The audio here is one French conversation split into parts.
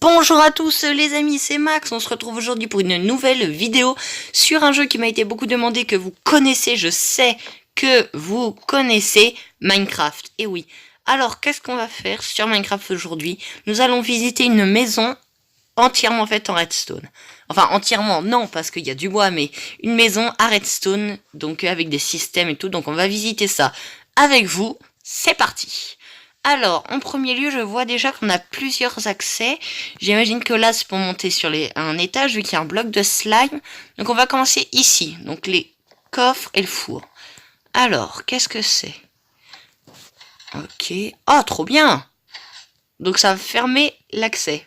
Bonjour à tous les amis, c'est Max, on se retrouve aujourd'hui pour une nouvelle vidéo sur un jeu qui m'a été beaucoup demandé, que vous connaissez, je sais que vous connaissez, Minecraft. Et oui, alors qu'est-ce qu'on va faire sur Minecraft aujourd'hui? Nous allons visiter une maison entièrement faite en redstone. Enfin entièrement non, parce qu'il y a du bois, mais une maison à redstone, donc avec des systèmes et tout, donc on va visiter ça avec vous, c'est parti. Alors, en premier lieu, je vois déjà qu'on a plusieurs accès. J'imagine que là, c'est pour monter sur un étage, vu qu'il y a un bloc de slime. Donc, on va commencer ici. Donc, les coffres et le four. Alors, qu'est-ce que c'est? Ok. Oh, trop bien! Donc, ça va fermer l'accès.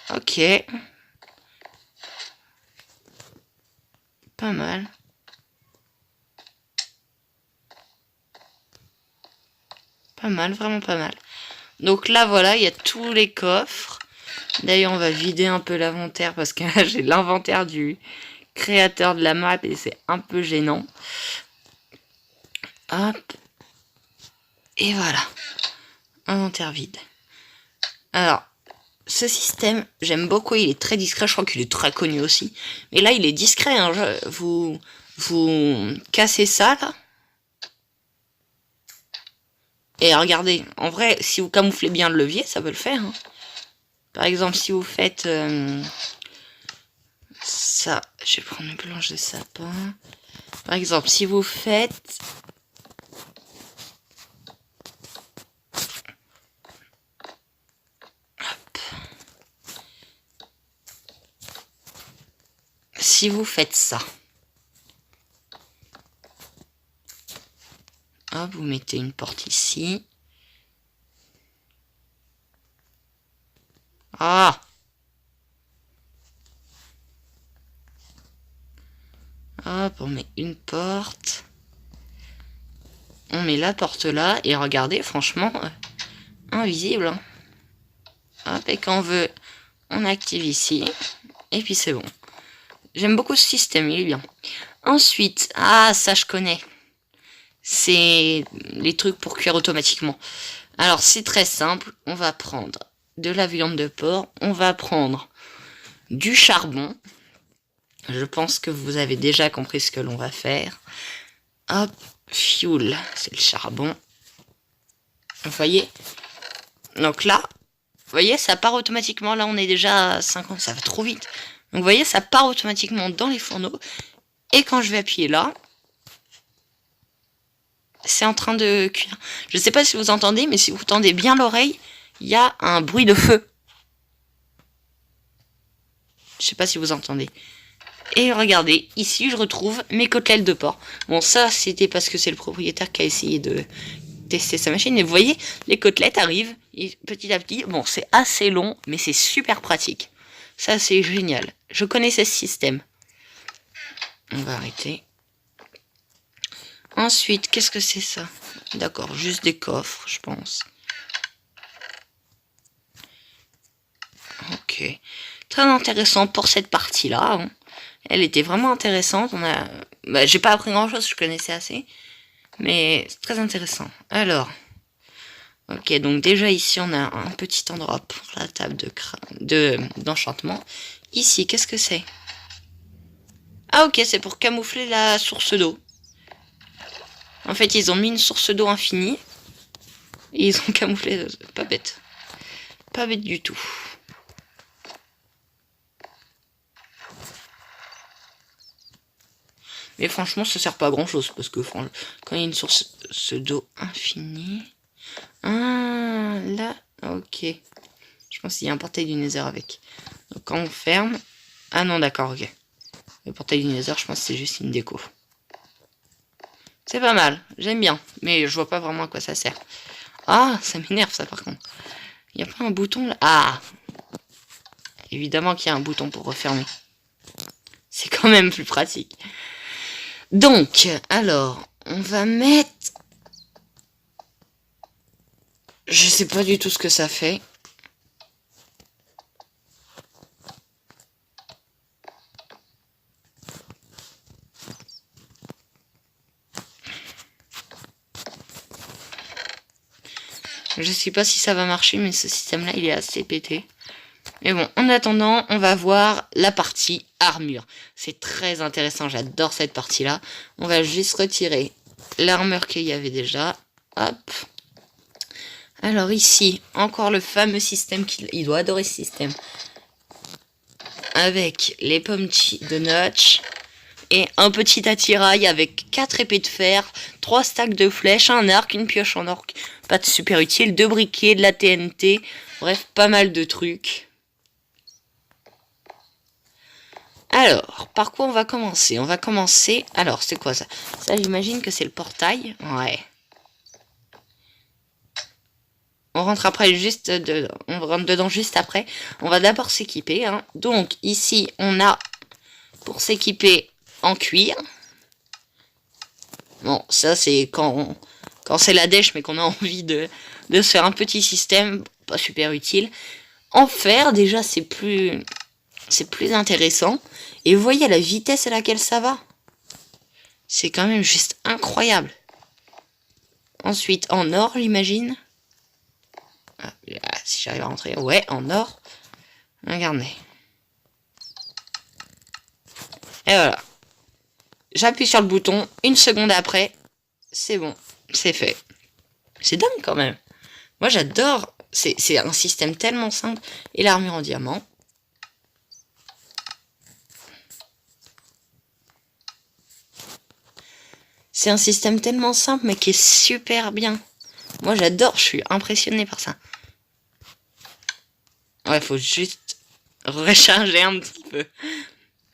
Ok. Pas mal. Pas mal, vraiment pas mal. Donc là, voilà, il y a tous les coffres. D'ailleurs, on va vider un peu l'inventaire parce que là, j'ai l'inventaire du créateur de la map et c'est un peu gênant. Hop. Et voilà. Inventaire vide. Alors, ce système, j'aime beaucoup. Il est très discret. Je crois qu'il est très connu aussi. Mais là, il est discret. Hein. Vous cassez ça, là. Et regardez, en vrai, si vous camouflez bien le levier, ça peut le faire. Hein. Par exemple, si vous faites ça, je vais prendre une planche de sapin. Par exemple, si vous faites hop. Si vous faites ça, hop, vous mettez une porte ici. Ah! Hop, on met une porte. On met la porte là. Et regardez, franchement, invisible. Hein. Hop, et quand on veut, on active ici. Et puis c'est bon. J'aime beaucoup ce système, il est bien. Ensuite, ah, ça je connais. C'est les trucs pour cuire automatiquement. Alors, c'est très simple. On va prendre de la viande de porc. On va prendre du charbon. Je pense que vous avez déjà compris ce que l'on va faire. Hop, fuel, c'est le charbon. Vous voyez? Donc là, vous voyez, ça part automatiquement. Là, on est déjà à 50, ça va trop vite. Donc vous voyez, ça part automatiquement dans les fourneaux. Et quand je vais appuyer là, c'est en train de cuire. Je ne sais pas si vous entendez, mais si vous tendez bien l'oreille, il y a un bruit de feu. Je ne sais pas si vous entendez. Et regardez, ici je retrouve mes côtelettes de porc. Bon, ça c'était parce que c'est le propriétaire qui a essayé de tester sa machine. Et vous voyez, les côtelettes arrivent petit à petit. Bon, c'est assez long, mais c'est super pratique. Ça c'est génial. Je connaissais ce système. On va arrêter. Ensuite, qu'est-ce que c'est ça? D'accord, juste des coffres, je pense. Ok. Très intéressant pour cette partie-là. Hein. Elle était vraiment intéressante. J'ai pas appris grand-chose, je connaissais assez. Mais c'est très intéressant. Alors. Ok, donc déjà ici, on a un petit endroit pour la table d'enchantement. Ici, qu'est-ce que c'est? Ah ok, c'est pour camoufler la source d'eau. En fait, ils ont mis une source d'eau infinie. Et ils ont camouflé. Pas bête. Pas bête du tout. Mais franchement, ça sert pas à grand chose. Parce que quand il y a une source d'eau infinie. Ah, là. Ok. Je pense qu'il y a un portail du Nether avec. Donc quand on ferme. Ah non, d'accord, ok. Le portail du Nether, je pense que c'est juste une déco. C'est pas mal, j'aime bien. Mais je vois pas vraiment à quoi ça sert. Ah, ça m'énerve ça par contre. Il n'y a pas un bouton là? Ah! Évidemment qu'il y a un bouton pour refermer. C'est quand même plus pratique. Donc, alors, on va mettre... Je sais pas du tout ce que ça fait. Je sais pas si ça va marcher, mais ce système-là, il est assez pété. Mais bon, en attendant, on va voir la partie armure. C'est très intéressant, j'adore cette partie-là. On va juste retirer l'armure qu'il y avait déjà. Hop. Alors ici, encore le fameux système qu'il doit adorer ce système. Avec les pommes de notch. Et un petit attirail avec 4 épées de fer, 3 stacks de flèches, un arc, une pioche en or, pas de super utile, 2 briquets, de la TNT, bref, pas mal de trucs. Alors, par quoi on va commencer? On va commencer... Alors, c'est quoi ça? Ça, j'imagine que c'est le portail. Ouais. On rentre après juste dedans. On rentre dedans juste après. On va d'abord s'équiper. Hein. Donc, ici, on a pour s'équiper en cuir. Bon, ça, c'est quand c'est la dèche, mais qu'on a envie de se faire un petit système. Pas super utile. En fer, déjà, c'est plus intéressant. Et vous voyez la vitesse à laquelle ça va. C'est quand même juste incroyable. Ensuite, en or, j'imagine. Ah, si j'arrive à rentrer. Ouais, en or. Regardez. Et voilà. J'appuie sur le bouton. Une seconde après, c'est bon. C'est fait. C'est dingue quand même. Moi, j'adore. C'est un système tellement simple. Et l'armure en diamant. C'est un système tellement simple, mais qui est super bien. Moi, j'adore. Je suis impressionné par ça. Ouais, faut juste recharger un petit peu.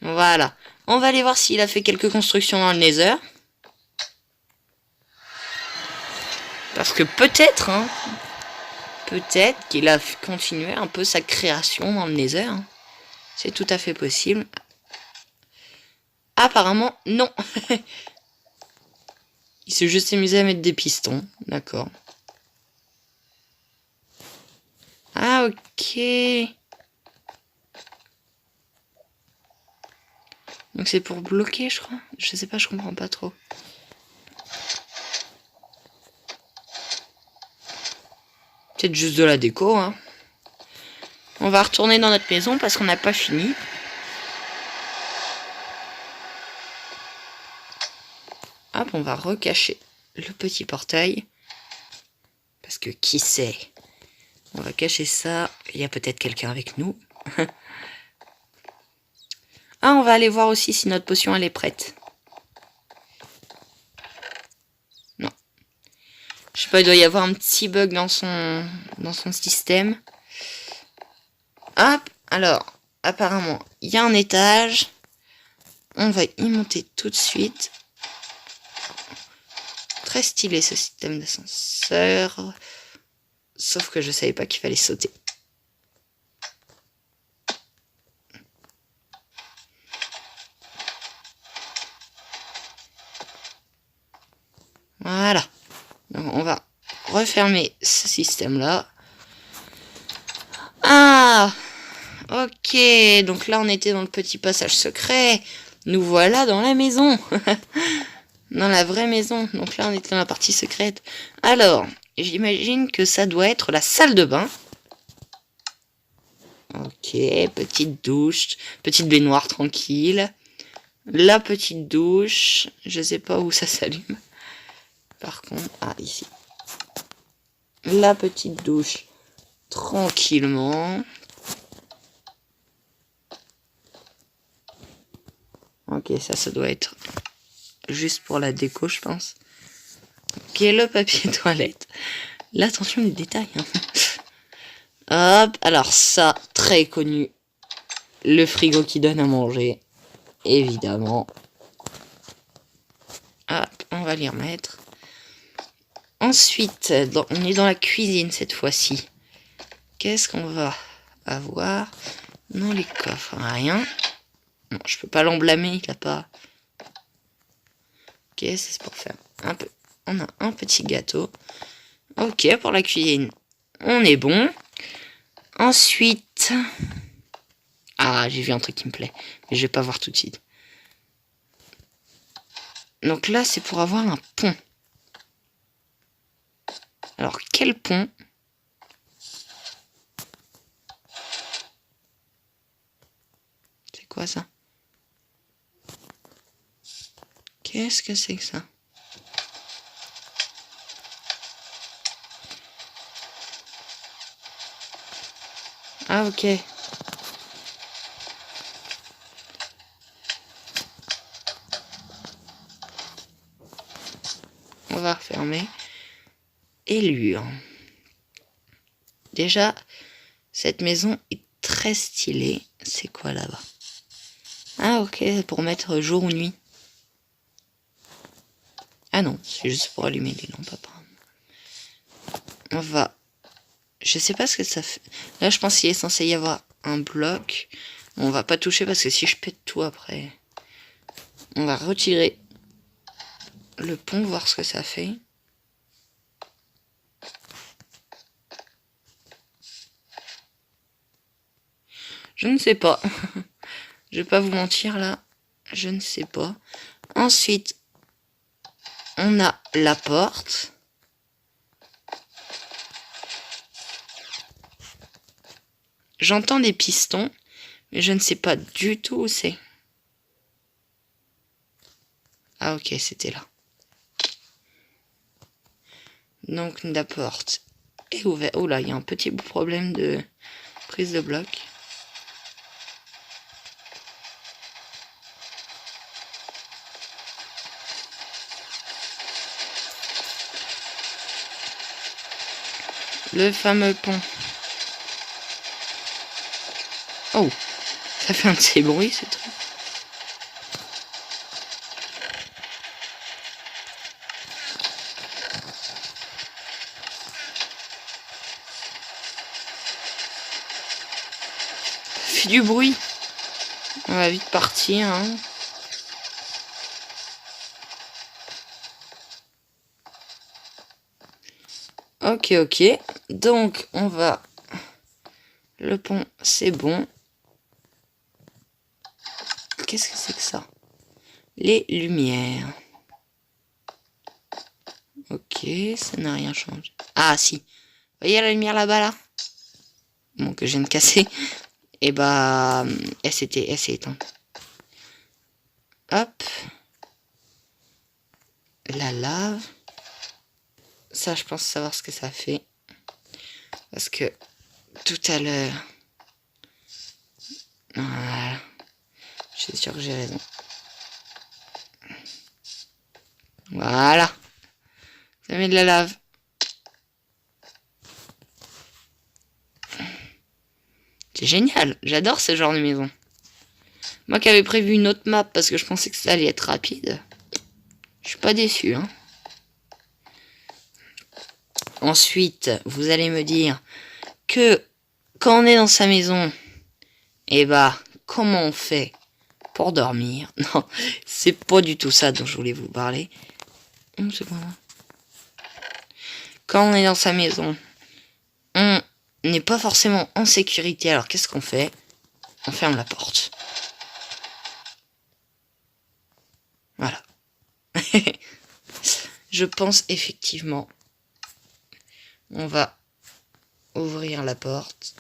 Voilà. On va aller voir s'il a fait quelques constructions dans le Nether. Parce que peut-être, hein, peut-être qu'il a continué un peu sa création dans le Nether. Hein. C'est tout à fait possible. Apparemment, non. Il s'est juste amusé à mettre des pistons. D'accord. Ah, ok. Donc c'est pour bloquer, je crois. Je sais pas, je comprends pas trop. Peut-être juste de la déco, hein. On va retourner dans notre maison parce qu'on n'a pas fini. Hop, on va recacher le petit portail. Parce que qui sait? On va cacher ça. Il y a peut-être quelqu'un avec nous. Ah, on va aller voir aussi si notre potion elle est prête. Non. Je sais pas, il doit y avoir un petit bug dans son système. Hop, alors, apparemment, il y a un étage. On va y monter tout de suite. Très stylé ce système d'ascenseur. Sauf que je savais pas qu'il fallait sauter. Voilà. Donc on va refermer ce système-là. Ah, ok. Donc là, on était dans le petit passage secret. Nous voilà dans la maison. Dans la vraie maison. Donc là, on était dans la partie secrète. Alors, j'imagine que ça doit être la salle de bain. Ok, petite douche. Petite baignoire tranquille. La petite douche. Je sais pas où ça s'allume. Par contre, ah, ici. La petite douche. Tranquillement. Ok, ça doit être juste pour la déco, je pense. Ok, le papier toilette. L'attention du détail. Hein. Hop, alors ça, très connu. Le frigo qui donne à manger. Évidemment. Hop, on va l'y remettre. Ensuite, on est dans la cuisine cette fois-ci. Qu'est-ce qu'on va avoir? Non, les coffres, rien. Non, je peux pas l'en blâmer, il a pas... Ok, c'est pour faire un peu... On a un petit gâteau. Ok, pour la cuisine, on est bon. Ensuite... Ah, j'ai vu un truc qui me plaît. Mais je vais pas voir tout de suite. Donc là, c'est pour avoir un pont. Alors, quel pont? quoi ça? Qu'est-ce que c'est que ça? Ah, ok. On va refermer. Élure. Déjà, cette maison est très stylée. C'est quoi là-bas? Ah, ok, pour mettre jour ou nuit. Ah non, c'est juste pour allumer les lampes apparemment. On va... Je sais pas ce que ça fait. Là, je pense qu'il est censé y avoir un bloc. On va pas toucher parce que si je pète tout après... On va retirer le pont, voir ce que ça fait. Je ne sais pas. Je vais pas vous mentir là. Je ne sais pas. Ensuite, on a la porte. J'entends des pistons, mais je ne sais pas du tout où c'est. Ah ok, c'était là. Donc la porte est ouverte. Oh là, il y a un petit problème de prise de bloc. Le fameux pont. Oh, ça fait un de ces bruits, ce truc. Ça fait du bruit. On va vite partir, hein. Ok, ok. Donc, on va... Le pont, c'est bon. Qu'est-ce que c'est que ça? Les lumières. Ok, ça n'a rien changé. Ah, si. Vous voyez la lumière là-bas, là? Bon, que je viens de casser. Et bah, elle s'est éteinte. Hop. La lave. Ça, je pense savoir ce que ça fait. Parce que tout à l'heure... Voilà. Je suis sûr que j'ai raison. Voilà. Ça met de la lave. C'est génial. J'adore ce genre de maison. Moi qui avais prévu une autre map parce que je pensais que ça allait être rapide. Je suis pas déçu, hein. Ensuite, vous allez me dire que quand on est dans sa maison, et bah, comment on fait pour dormir? Non, c'est pas du tout ça dont je voulais vous parler. C'est pas moi. Quand on est dans sa maison, on n'est pas forcément en sécurité. Alors qu'est-ce qu'on fait? On ferme la porte. Voilà. Je pense effectivement. On va ouvrir la porte.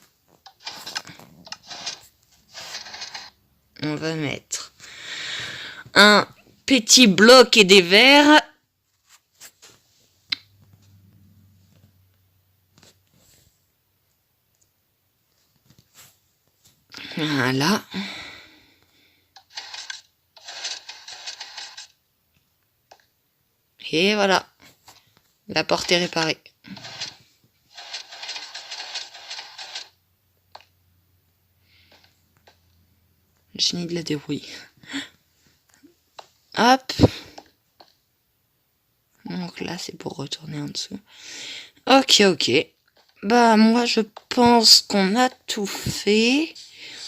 On va mettre un petit bloc et des verres. Voilà. Et voilà. La porte est réparée. Génie de la débrouille. Hop. Donc là, c'est pour retourner en dessous. Ok, ok. Bah, moi, je pense qu'on a tout fait.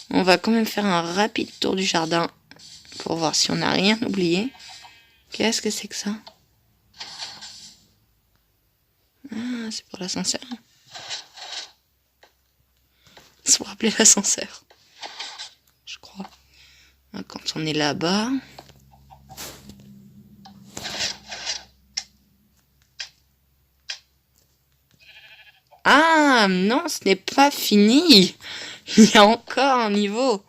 On va quand même faire un rapide tour du jardin pour voir si on n'a rien oublié. Qu'est-ce que c'est que ça? Ah, c'est pour l'ascenseur. C'est pour appeler l'ascenseur. Je crois. Quand on est là-bas. Ah non, ce n'est pas fini. Il y a encore un niveau.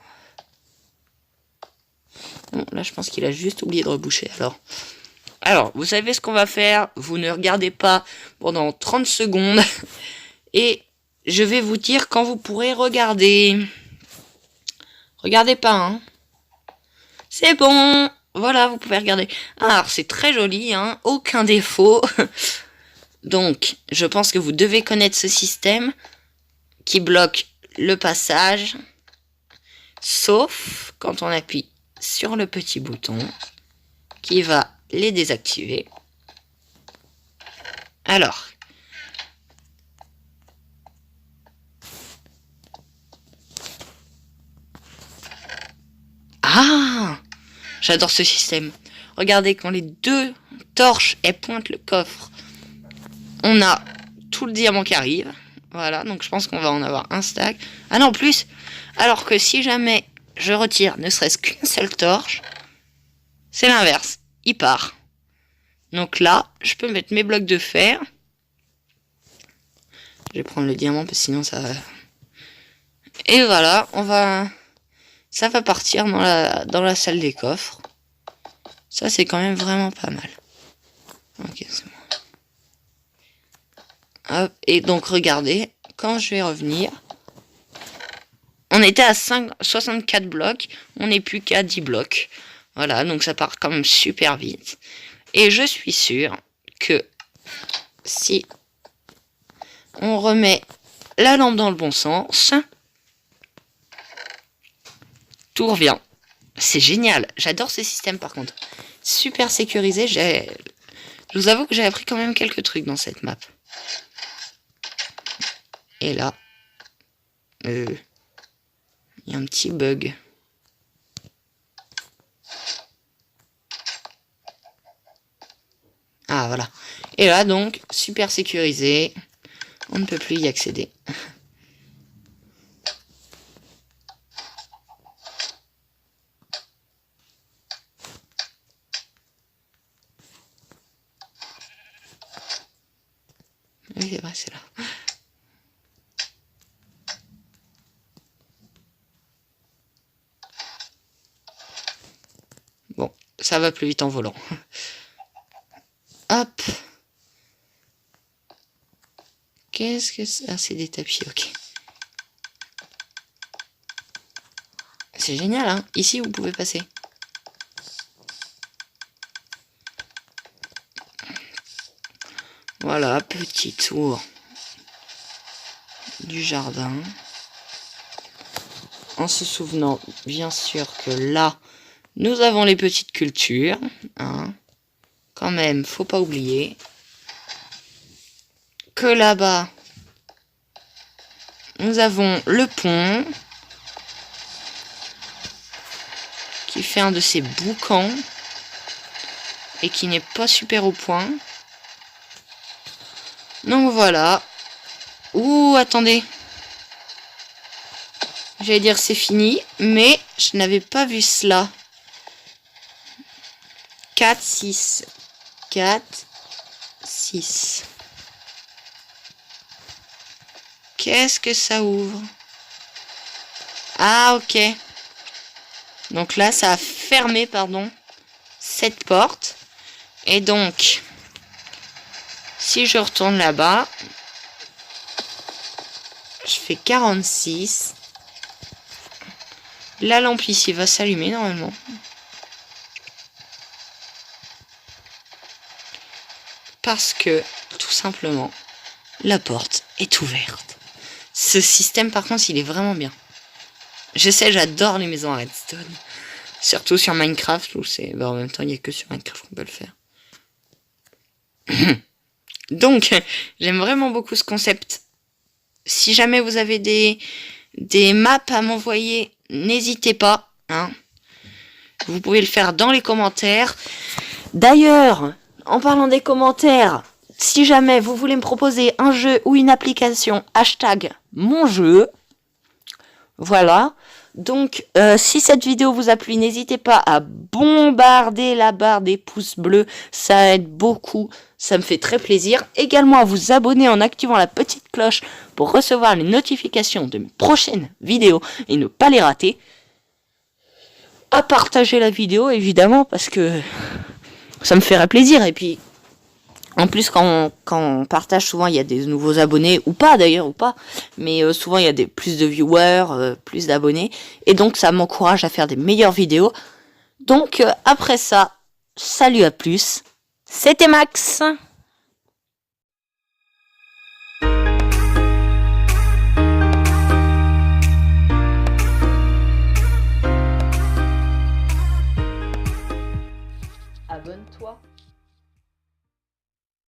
Bon, là, je pense qu'il a juste oublié de reboucher, Alors, vous savez ce qu'on va faire. Vous ne regardez pas pendant 30 secondes. Et je vais vous dire quand vous pourrez regarder. Regardez pas, hein. C'est bon. Voilà, vous pouvez regarder. Alors, c'est très joli, hein. Aucun défaut. Donc, je pense que vous devez connaître ce système qui bloque le passage. Sauf quand on appuie sur le petit bouton qui va les désactiver. Alors, ah, j'adore ce système. Regardez, quand les deux torches elles pointent le coffre, on a tout le diamant qui arrive. Voilà, donc je pense qu'on va en avoir un stack. Ah non, plus. Alors que si jamais je retire ne serait-ce qu'une seule torche, c'est l'inverse. Il part. Donc là, je peux mettre mes blocs de fer. Je vais prendre le diamant parce que sinon ça va... Et voilà, ça va partir dans la salle des coffres. Ça, c'est quand même vraiment pas mal. Ok, c'est bon. Hop, et donc, regardez, quand je vais revenir, on était à 64 blocs, on n'est plus qu'à 10 blocs. Voilà, donc ça part quand même super vite. Et je suis sûr que si on remet la lampe dans le bon sens, tout revient. C'est génial. J'adore ce système par contre. Super sécurisé. Je vous avoue que j'ai appris quand même quelques trucs dans cette map. Et là, il y a un petit bug. Ah voilà. Et là donc, super sécurisé. On ne peut plus y accéder. Oui, c'est vrai, c'est là. Bon, ça va plus vite en volant. Hop. Qu'est-ce que c'est? Ah, c'est des tapis, ok. C'est génial, hein. Ici, vous pouvez passer. Voilà, petit tour du jardin. En se souvenant, bien sûr, que là, nous avons les petites cultures. Hein. Quand même, faut pas oublier que là-bas, nous avons le pont qui fait un de ces boucans et qui n'est pas super au point. Donc voilà. Ouh, attendez. J'allais dire c'est fini, mais je n'avais pas vu cela. 4, 6. 4, 6. Qu'est-ce que ça ouvre? Ah, ok. Donc là, ça a fermé, pardon, cette porte. Et donc, si je retourne là-bas, je fais 46. La lampe ici va s'allumer normalement. Parce que, tout simplement, la porte est ouverte. Ce système, par contre, il est vraiment bien. Je sais, j'adore les maisons à redstone. Surtout sur Minecraft, où c'est... Bon, en même temps, il n'y a que sur Minecraft qu'on peut le faire. Donc, j'aime vraiment beaucoup ce concept. Si jamais vous avez des maps à m'envoyer, n'hésitez pas. Hein. Vous pouvez le faire dans les commentaires. D'ailleurs, en parlant des commentaires, si jamais vous voulez me proposer un jeu ou une application, hashtag mon jeu. Voilà. Donc, si cette vidéo vous a plu, n'hésitez pas à bombarder la barre des pouces bleus. Ça aide beaucoup. Ça me fait très plaisir. Également à vous abonner en activant la petite cloche pour recevoir les notifications de mes prochaines vidéos et ne pas les rater. à partager la vidéo, évidemment, parce que ça me ferait plaisir. Et puis, en plus, quand on partage, souvent, il y a des nouveaux abonnés, ou pas d'ailleurs, ou pas. Mais souvent, il y a plus de viewers, plus d'abonnés. Et donc, ça m'encourage à faire des meilleures vidéos. Donc, après ça, salut à plus. C'était Max.